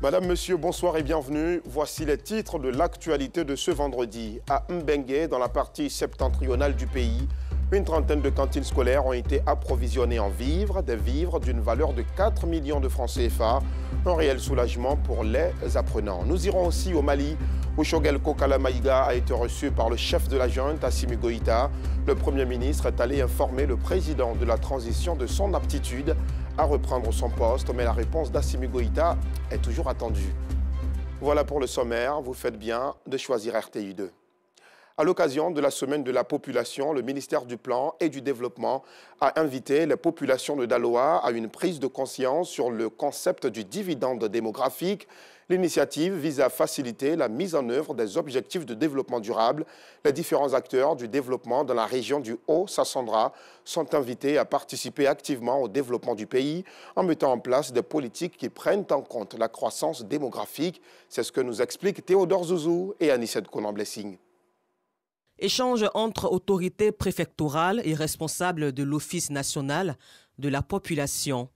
Madame, Monsieur, bonsoir et bienvenue. Voici les titres de l'actualité de ce vendredi. À Mbengue, dans la partie septentrionale du pays, une trentaine de cantines scolaires ont été approvisionnées en vivres, des vivres d'une valeur de 4 millions de francs CFA. Un réel soulagement pour les apprenants. Nous irons aussi au Mali, où Choguel Kokala Maïga a été reçu par le chef de la junte, Assimi Goïta. Le Premier ministre est allé informer le président de la transition de son aptitude à reprendre son poste, mais la réponse d'Assimi Goïta est toujours attendue. Voilà pour le sommaire, vous faites bien de choisir RTI2. À l'occasion de la semaine de la population, le ministère du Plan et du Développement a invité les populations de Daloa à une prise de conscience sur le concept du dividende démographique. L'initiative vise à faciliter la mise en œuvre des objectifs de développement durable. Les différents acteurs du développement dans la région du Haut-Sassandra sont invités à participer activement au développement du pays en mettant en place des politiques qui prennent en compte la croissance démographique. C'est ce que nous expliquent Théodore Zouzou et Anissette Konan-Blessing. Échange entre autorités préfectorales et responsables de l'Office national de la population.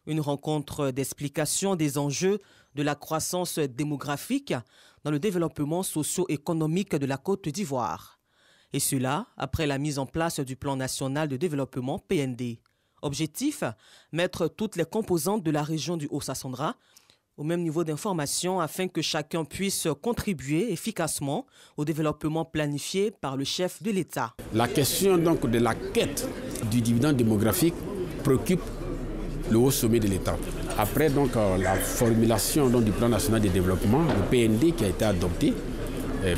Une rencontre d'explication des enjeux de la croissance démographique dans le développement socio-économique de la Côte d'Ivoire. Et cela après la mise en place du Plan national de développement PND. Objectif, mettre toutes les composantes de la région du Haut-Sassandra au même niveau d'information afin que chacun puisse contribuer efficacement au développement planifié par le chef de l'État. La question donc de la quête du dividende démographique préoccupe le haut sommet de l'État. Après donc la formulation donc, du plan national de développement, le PND qui a été adopté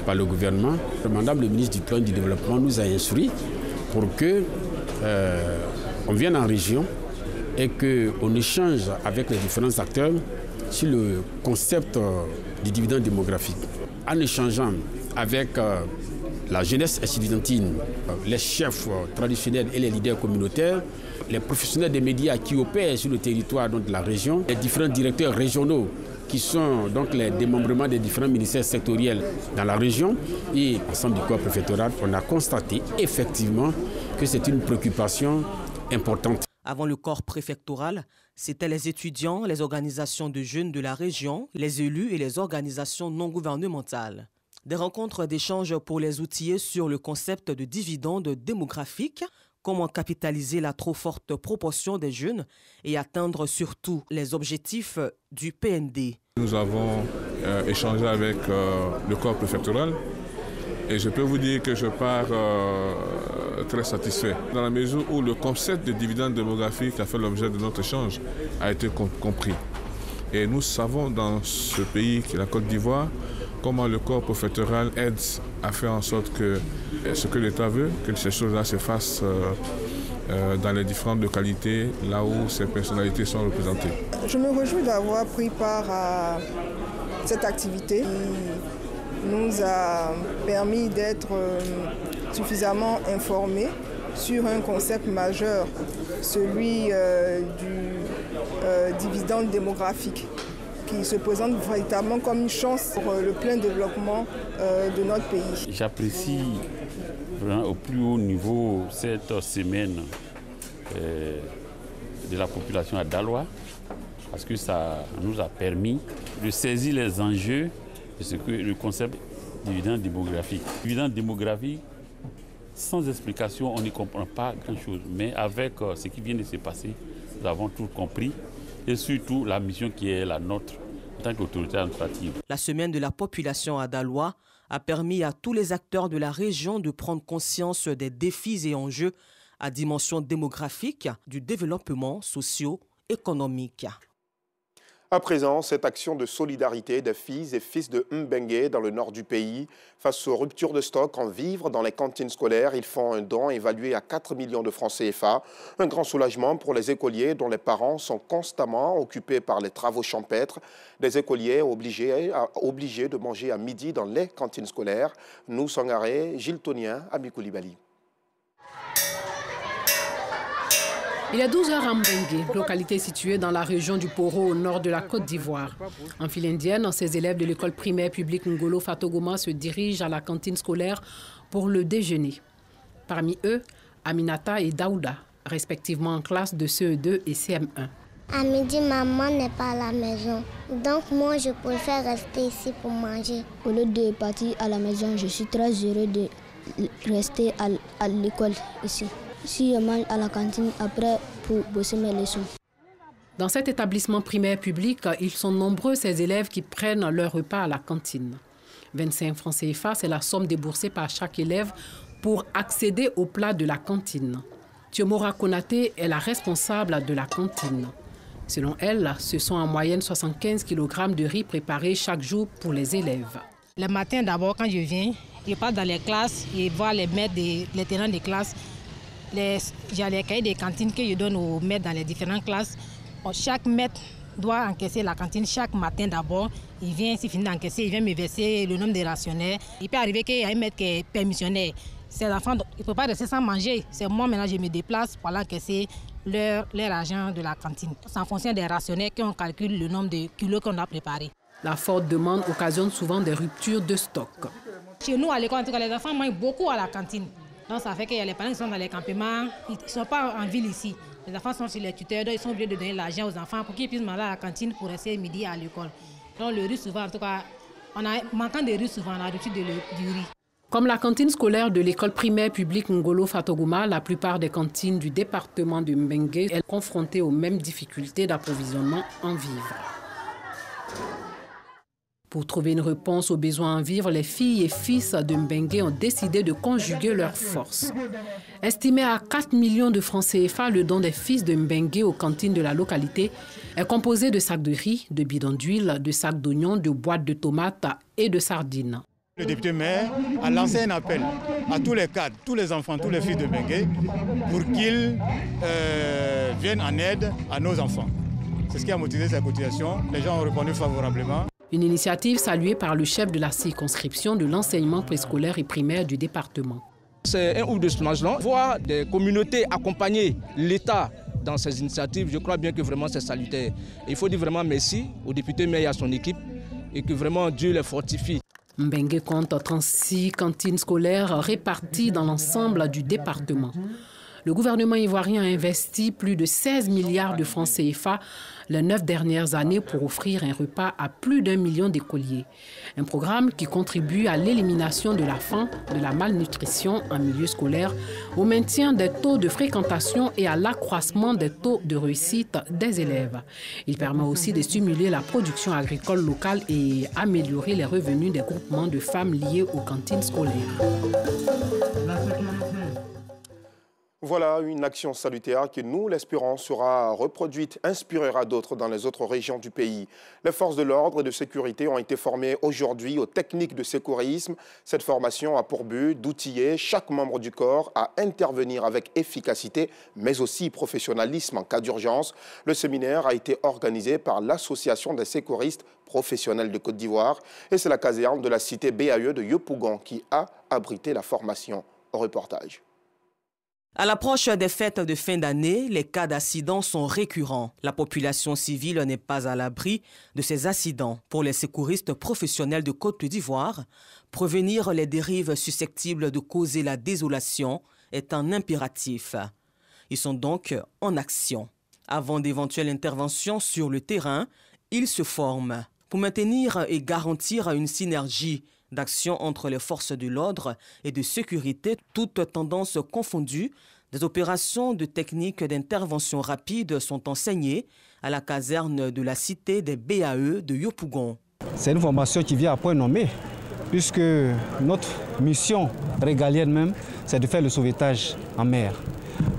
par le gouvernement, Madame le ministre du Plan du Développement nous a instruit pour que on vienne en région et qu'on échange avec les différents acteurs sur le concept du dividende démographique. En échangeant avec la jeunesse estudiantine, les chefs traditionnels et les leaders communautaires, les professionnels des médias qui opèrent sur le territoire donc, de la région, les différents directeurs régionaux qui sont donc les démembrements des différents ministères sectoriels dans la région et l'ensemble du corps préfectoral, on a constaté effectivement que c'est une préoccupation importante. Avant le corps préfectoral, c'étaient les étudiants, les organisations de jeunes de la région, les élus et les organisations non gouvernementales. Des rencontres d'échange pour les outiller sur le concept de dividende démographique, comment capitaliser la trop forte proportion des jeunes et atteindre surtout les objectifs du PND. Nous avons échangé avec le corps préfectoral et je peux vous dire que je pars très satisfait dans la mesure où le concept de dividende démographique a fait l'objet de notre échange a été compris. Et nous savons dans ce pays qui est la Côte d'Ivoire comment le corps préfectoral aide à faire en sorte que ce que l'État veut, que ces choses-là se fassent dans les différentes localités, là où ces personnalités sont représentées. Je me réjouis d'avoir pris part à cette activité qui nous a permis d'être suffisamment informés sur un concept majeur, celui du dividende démographique, qui se présente véritablement comme une chance pour le plein développement de notre pays. J'apprécie vraiment au plus haut niveau cette semaine de la population à Daloa, parce que ça nous a permis de saisir les enjeux de ce que le concept dividende démographique. Dividende démographique, sans explication, on n'y comprend pas grand-chose. Mais avec ce qui vient de se passer, nous avons tout compris. Et surtout la mission qui est la nôtre en tant qu'autorité administrative. La semaine de la population à Daloa a permis à tous les acteurs de la région de prendre conscience des défis et enjeux à dimension démographique du développement socio-économique. À présent, cette action de solidarité des filles et fils de Mbengue dans le nord du pays. Face aux ruptures de stock en vivres dans les cantines scolaires, ils font un don évalué à 4 millions de francs CFA. Un grand soulagement pour les écoliers dont les parents sont constamment occupés par les travaux champêtres. Des écoliers obligés de manger à midi dans les cantines scolaires. Nous, Sangaré, Gilles Tonien, Ami Koulibaly. Il est 12h à Mbengue, localité située dans la région du Poro au nord de la Côte d'Ivoire. En file indienne, ces élèves de l'école primaire publique Ngolo Fatogoma se dirigent à la cantine scolaire pour le déjeuner. Parmi eux, Aminata et Daouda, respectivement en classe de CE2 et CM1. À midi, maman n'est pas à la maison. Donc moi, je préfère rester ici pour manger. Au lieu de partir à la maison, je suis très heureux de rester à l'école ici. Si je mange à la cantine après pour bosser mes leçons. Dans cet établissement primaire public, ils sont nombreux ces élèves qui prennent leur repas à la cantine. 25 francs CFA, c'est la somme déboursée par chaque élève pour accéder au plat de la cantine. Thiomora Konaté est la responsable de la cantine. Selon elle, ce sont en moyenne 75 kg de riz préparés chaque jour pour les élèves. Le matin, d'abord, quand je viens, je passe dans les classes et vois les maîtres, les tenants de classe. J'ai les cahiers de cantine que je donne aux maîtres dans les différentes classes. Chaque maître doit encaisser la cantine chaque matin d'abord. Il vient, s'il finit d'encaisser, il vient me verser le nombre de rationnaires. Il peut arriver qu'il y a un maître qui est permissionnaire. Ces enfants, il ne peut pas rester sans manger. C'est moi, maintenant, je me déplace pour aller encaisser leur argent de la cantine. C'est en fonction des rationnaires qu'on calcule le nombre de kilos qu'on a préparés. La forte demande occasionne souvent des ruptures de stock. Chez nous, à l'école, en tout cas, les enfants mangent beaucoup à la cantine. Donc ça fait qu'il y a les parents qui sont dans les campements, ils ne sont pas en ville ici. Les enfants sont chez les tuteurs, donc ils sont obligés de donner l'argent aux enfants pour qu'ils puissent manger à la cantine pour rester midi à l'école. Donc le riz souvent, en tout cas, manquant de riz souvent, on a reçu du riz. Comme la cantine scolaire de l'école primaire publique Ngolo Fatoguma, la plupart des cantines du département de Mbengue sont confrontées aux mêmes difficultés d'approvisionnement en vivres. Pour trouver une réponse aux besoins en vivres, les filles et fils de Mbengue ont décidé de conjuguer leurs forces. Estimé à 4 millions de francs CFA, le don des fils de Mbengue aux cantines de la localité est composé de sacs de riz, de bidons d'huile, de sacs d'oignons, de boîtes de tomates et de sardines. Le député maire a lancé un appel à tous les cadres, tous les enfants, tous les fils de Mbengue pour qu'ils viennent en aide à nos enfants. C'est ce qui a motivé cette cotisation. Les gens ont répondu favorablement. Une initiative saluée par le chef de la circonscription de l'enseignement préscolaire et primaire du département. C'est un ouf de soulagement. Voir des communautés accompagner l'État dans ces initiatives, je crois bien que vraiment c'est salutaire. Il faut dire vraiment merci au député maire et à son équipe et que vraiment Dieu les fortifie. Mbengue compte 36 cantines scolaires réparties dans l'ensemble du département. Le gouvernement ivoirien a investi plus de 16 milliards de francs CFA les 9 dernières années pour offrir un repas à plus d'1 million d'écoliers. Un programme qui contribue à l'élimination de la faim, de la malnutrition en milieu scolaire, au maintien des taux de fréquentation et à l'accroissement des taux de réussite des élèves. Il permet aussi de stimuler la production agricole locale et améliorer les revenus des groupements de femmes liés aux cantines scolaires. Voilà une action salutaire qui, nous l'espérons, sera reproduite, inspirera d'autres dans les autres régions du pays. Les forces de l'ordre et de sécurité ont été formées aujourd'hui aux techniques de secourisme. Cette formation a pour but d'outiller chaque membre du corps à intervenir avec efficacité, mais aussi professionnalisme en cas d'urgence. Le séminaire a été organisé par l'Association des secouristes professionnels de Côte d'Ivoire et c'est la caserne de la cité BAE de Yopougon qui a abrité la formation. Au reportage. À l'approche des fêtes de fin d'année, les cas d'accidents sont récurrents. La population civile n'est pas à l'abri de ces accidents. Pour les secouristes professionnels de Côte d'Ivoire, prévenir les dérives susceptibles de causer la désolation est un impératif. Ils sont donc en action. Avant d'éventuelles interventions sur le terrain, ils se forment pour maintenir et garantir une synergie d'action entre les forces de l'ordre et de sécurité, toutes tendances confondues. Des opérations de techniques d'intervention rapide sont enseignées à la caserne de la cité des BAE de Yopougon. C'est une formation qui vient à point nommé, puisque notre mission régalienne même, c'est de faire le sauvetage en mer.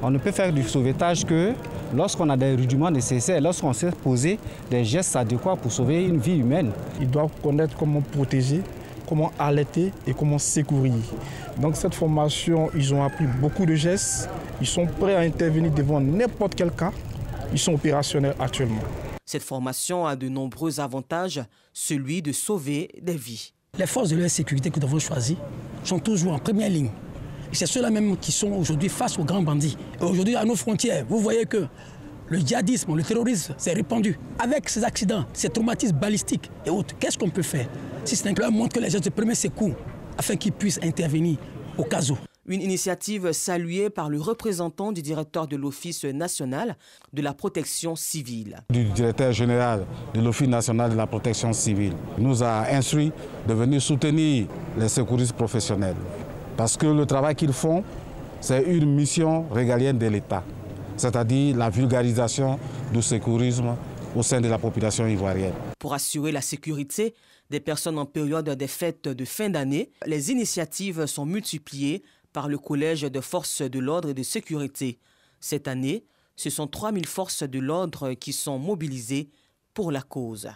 On ne peut faire du sauvetage que lorsqu'on a des rudiments nécessaires, lorsqu'on sait poser des gestes adéquats pour sauver une vie humaine. Ils doivent connaître comment protéger, comment alerter et comment secourir. Donc cette formation, ils ont appris beaucoup de gestes, ils sont prêts à intervenir devant n'importe quel cas, ils sont opérationnels actuellement. Cette formation a de nombreux avantages, celui de sauver des vies. Les forces de la sécurité que nous avons choisies sont toujours en première ligne. Et c'est ceux-là même qui sont aujourd'hui face aux grands bandits. Et aujourd'hui, à nos frontières, vous voyez que le djihadisme, le terrorisme s'est répandu. Avec ces accidents, ces traumatismes balistiques et autres, qu'est-ce qu'on peut faire? Si ce n'est que leur montre que les gens se prennent secours afin qu'ils puissent intervenir au cas où. Une initiative saluée par le représentant du directeur de l'Office national de la protection civile. Du directeur général de l'Office national de la protection civile nous a instruit de venir soutenir les secouristes professionnels. Parce que le travail qu'ils font, c'est une mission régalienne de l'État, c'est-à-dire la vulgarisation du secourisme au sein de la population ivoirienne. Pour assurer la sécurité des personnes en période des fêtes de fin d'année, les initiatives sont multipliées par le Collège de forces de l'ordre et de sécurité. Cette année, ce sont 3000 forces de l'ordre qui sont mobilisées pour la cause.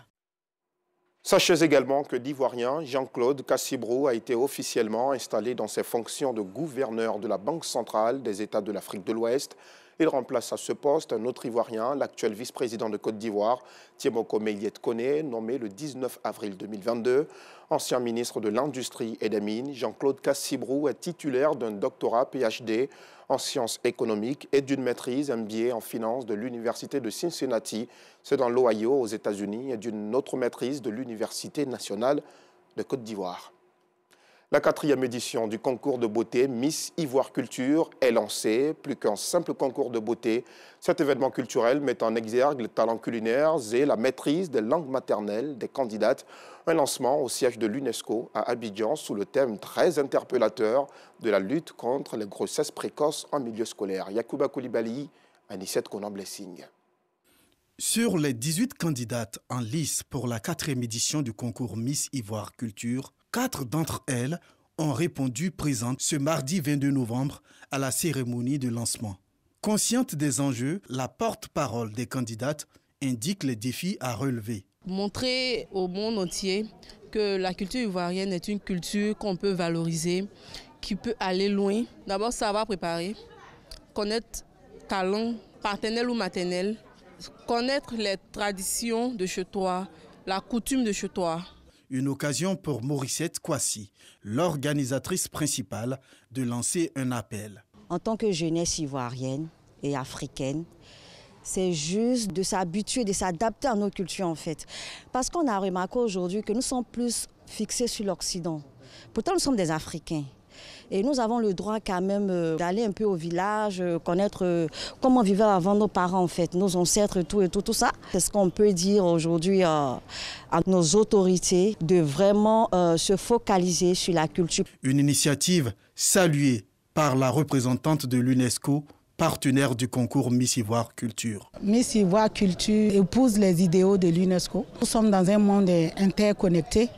Sachez également que l'Ivoirien Jean-Claude Cassibrou a été officiellement installé dans ses fonctions de gouverneur de la Banque centrale des États de l'Afrique de l'Ouest. Il remplace à ce poste un autre Ivoirien, l'actuel vice-président de Côte d'Ivoire, Tiemoko Meiliet Koné, nommé le 19 avril 2022. Ancien ministre de l'Industrie et des Mines, Jean-Claude Cassibrou est titulaire d'un doctorat PhD en sciences économiques et d'une maîtrise MBA en finance de l'Université de Cincinnati, c'est dans l'Ohio aux États-Unis, et d'une autre maîtrise de l'Université nationale de Côte d'Ivoire. La 4e édition du concours de beauté Miss Ivoire Culture est lancée. Plus qu'un simple concours de beauté, cet événement culturel met en exergue les talents culinaires et la maîtrise des langues maternelles des candidates. Un lancement au siège de l'UNESCO à Abidjan sous le thème très interpellateur de la lutte contre les grossesses précoces en milieu scolaire. Yacouba Koulibaly, Anicette Konan-Blessing. Sur les 18 candidates en lice pour la 4e édition du concours Miss Ivoire Culture, 4 d'entre elles ont répondu présentes ce mardi 22 novembre à la cérémonie de lancement. Consciente des enjeux, la porte-parole des candidates indique les défis à relever. Montrer au monde entier que la culture ivoirienne est une culture qu'on peut valoriser, qui peut aller loin. D'abord, savoir préparer, connaître talent paternel ou maternel, connaître les traditions de chez toi, la coutume de chez toi. Une occasion pour Morissette Kwasi, l'organisatrice principale, de lancer un appel. En tant que jeunesse ivoirienne et africaine, c'est juste de s'habituer, de s'adapter à nos cultures en fait. Parce qu'on a remarqué aujourd'hui que nous sommes plus fixés sur l'Occident. Pourtant nous sommes des Africains. Et nous avons le droit quand même d'aller un peu au village, connaître comment vivaient avant nos parents en fait, nos ancêtres, tout ça. C'est ce qu'on peut dire aujourd'hui à nos autorités, de vraiment se focaliser sur la culture. Une initiative saluée par la représentante de l'UNESCO, partenaire du concours Miss Ivoire Culture. Miss Ivoire Culture épouse les idéaux de l'UNESCO. Nous sommes dans un monde interconnecté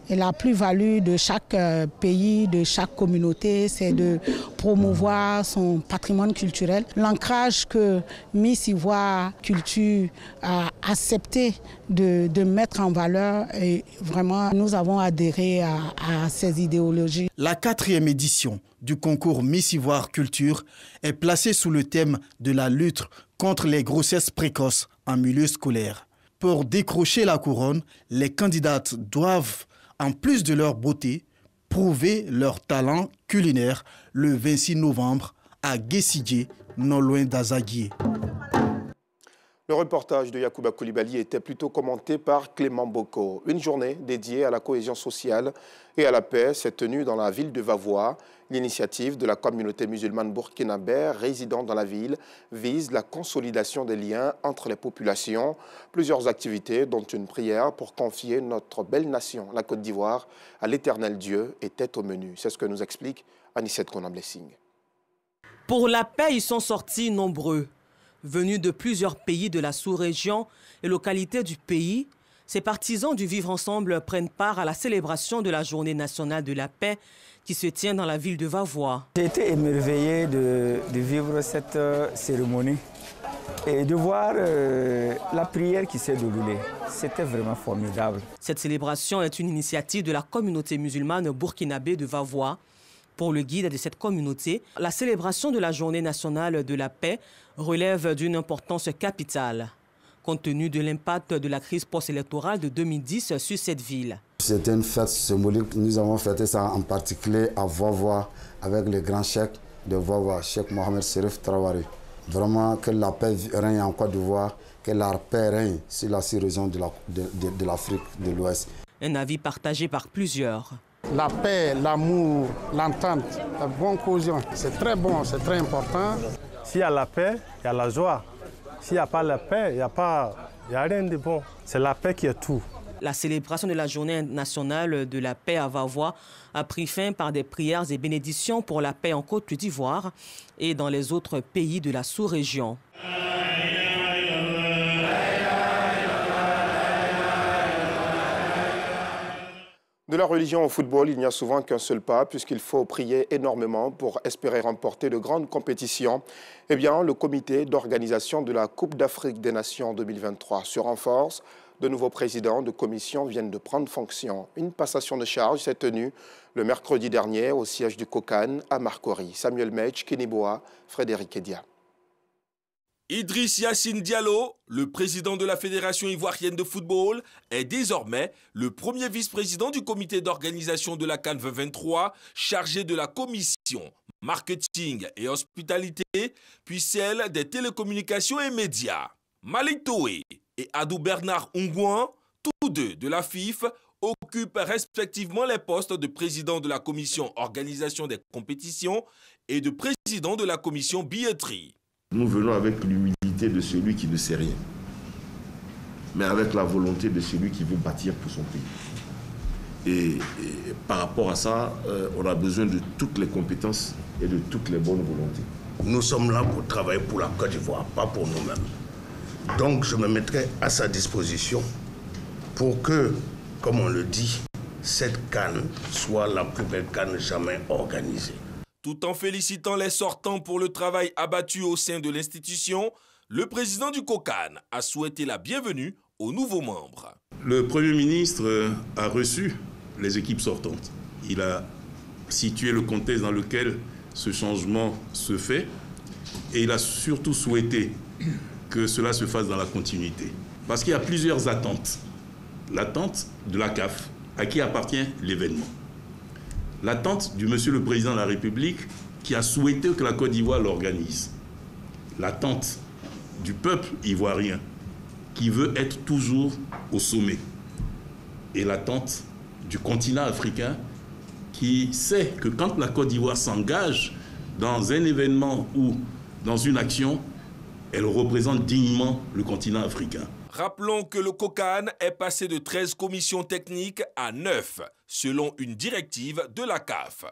et la plus-value de chaque pays, de chaque communauté, c'est de promouvoir son patrimoine culturel. L'ancrage que Miss Ivoire Culture a accepté de mettre en valeur, et vraiment nous avons adhéré à ces idéologies. La 4e édition du concours Miss Ivoire Culture est placée sous le thème de la lutte contre les grossesses précoces en milieu scolaire. Pour décrocher la couronne, les candidates doivent, en plus de leur beauté, prouver leur talent culinaire le 26 novembre à Guessidje, non loin d'Azaguié. Le reportage de Yacouba Koulibaly était plutôt commenté par Clément Boko. Une journée dédiée à la cohésion sociale et à la paix s'est tenue dans la ville de Vavois. L'initiative de la communauté musulmane burkinabé résidant dans la ville vise la consolidation des liens entre les populations. Plusieurs activités, dont une prière pour confier notre belle nation, la Côte d'Ivoire, à l'éternel Dieu, étaient au menu. C'est ce que nous explique Anicette Konan-Blessing. Pour la paix, ils sont sortis nombreux. Venus de plusieurs pays de la sous-région et localités du pays, ces partisans du vivre ensemble prennent part à la célébration de la Journée nationale de la paix qui se tient dans la ville de Vavois. J'ai été émerveillé de vivre cette cérémonie et de voir la prière qui s'est déroulée. C'était vraiment formidable. Cette célébration est une initiative de la communauté musulmane burkinabé de Vavois. Pour le guide de cette communauté, la célébration de la Journée nationale de la paix relève d'une importance capitale, compte tenu de l'impact de la crise post-électorale de 2010 sur cette ville. C'était une fête symbolique. Nous avons fêté ça en particulier à Vavois avec le grand cheikh de Vavois, Cheikh Mohamed Serif Traoré. Vraiment que la paix règne en Côte d'Ivoire, que la paix règne sur la sous-région de l'Afrique de l'Ouest. Un avis partagé par plusieurs. la paix, l'amour, l'entente, la bonne cohésion. C'est très bon, c'est très important. S'il y a la paix, il y a la joie. S'il n'y a pas la paix, il n'y a rien de bon. C'est la paix qui est tout. La célébration de la journée nationale de la paix à Vavois a pris fin par des prières et bénédictions pour la paix en Côte d'Ivoire et dans les autres pays de la sous-région. De la religion au football, il n'y a souvent qu'un seul pas, puisqu'il faut prier énormément pour espérer remporter de grandes compétitions. Eh bien, le comité d'organisation de la Coupe d'Afrique des Nations 2023 se renforce. De nouveaux présidents de commission viennent de prendre fonction. Une passation de charge s'est tenue le mercredi dernier au siège du COCAN à Marcory. Samuel Metch, Keniboa, Frédéric Edia. Idriss Yassine Diallo, le président de la Fédération ivoirienne de football, est désormais le premier vice-président du comité d'organisation de la CAN 2023, chargé de la commission marketing et hospitalité, puis celle des télécommunications et médias. Malik Toé et Adou Bernard Ongouan, tous deux de la FIF, occupent respectivement les postes de président de la commission organisation des compétitions et de président de la commission billetterie. Nous venons avec l'humilité de celui qui ne sait rien, mais avec la volonté de celui qui veut bâtir pour son pays. Et par rapport à ça, on a besoin de toutes les compétences et de toutes les bonnes volontés. Nous sommes là pour travailler pour la Côte d'Ivoire, pas pour nous-mêmes. Donc je me mettrai à sa disposition pour que, comme on le dit, cette CAN soit la plus belle CAN jamais organisée. Tout en félicitant les sortants pour le travail abattu au sein de l'institution, le président du COCAN a souhaité la bienvenue aux nouveaux membres. Le Premier ministre a reçu les équipes sortantes. Il a situé le contexte dans lequel ce changement se fait et il a surtout souhaité que cela se fasse dans la continuité. Parce qu'il y a plusieurs attentes. L'attente de la CAF, à qui appartient l'événement. L'attente du Monsieur le Président de la République qui a souhaité que la Côte d'Ivoire l'organise. L'attente du peuple ivoirien qui veut être toujours au sommet. Et l'attente du continent africain qui sait que quand la Côte d'Ivoire s'engage dans un événement ou dans une action, elle représente dignement le continent africain. Rappelons que le COCAN est passé de 13 commissions techniques à 9, selon une directive de la CAF.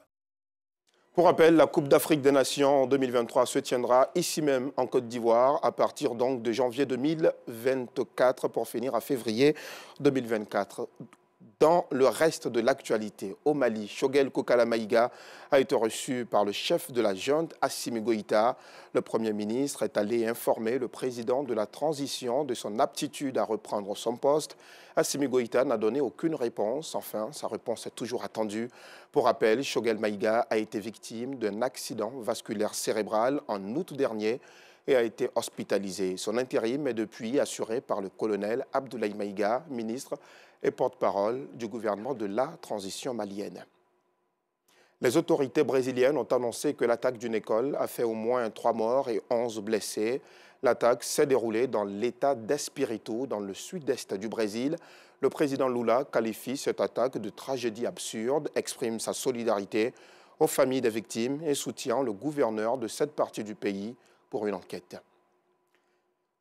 Pour rappel, la Coupe d'Afrique des Nations en 2023 se tiendra ici même en Côte d'Ivoire à partir donc de janvier 2024 pour finir à février 2024. Dans le reste de l'actualité, au Mali, Choguel Kokala Maïga a été reçu par le chef de la junte, Assimi Goïta. Le Premier ministre est allé informer le président de la transition de son aptitude à reprendre son poste. Assimi Goïta n'a donné aucune réponse. Enfin, sa réponse est toujours attendue. Pour rappel, Choguel Maïga a été victime d'un accident vasculaire cérébral en août dernier et a été hospitalisé. Son intérim est depuis assuré par le colonel Abdoulaye Maïga, ministre et porte-parole du gouvernement de la transition malienne. Les autorités brésiliennes ont annoncé que l'attaque d'une école a fait au moins 3 morts et 11 blessés. L'attaque s'est déroulée dans l'État d'Espírito, dans le sud-est du Brésil. Le président Lula qualifie cette attaque de tragédie absurde, exprime sa solidarité aux familles des victimes et soutient le gouverneur de cette partie du pays pour une enquête.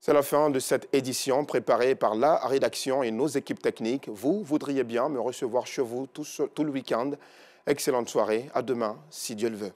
C'est la fin de cette édition préparée par la rédaction et nos équipes techniques. Vous voudriez bien me recevoir chez vous tout le week-end. Excellente soirée. À demain, si Dieu le veut.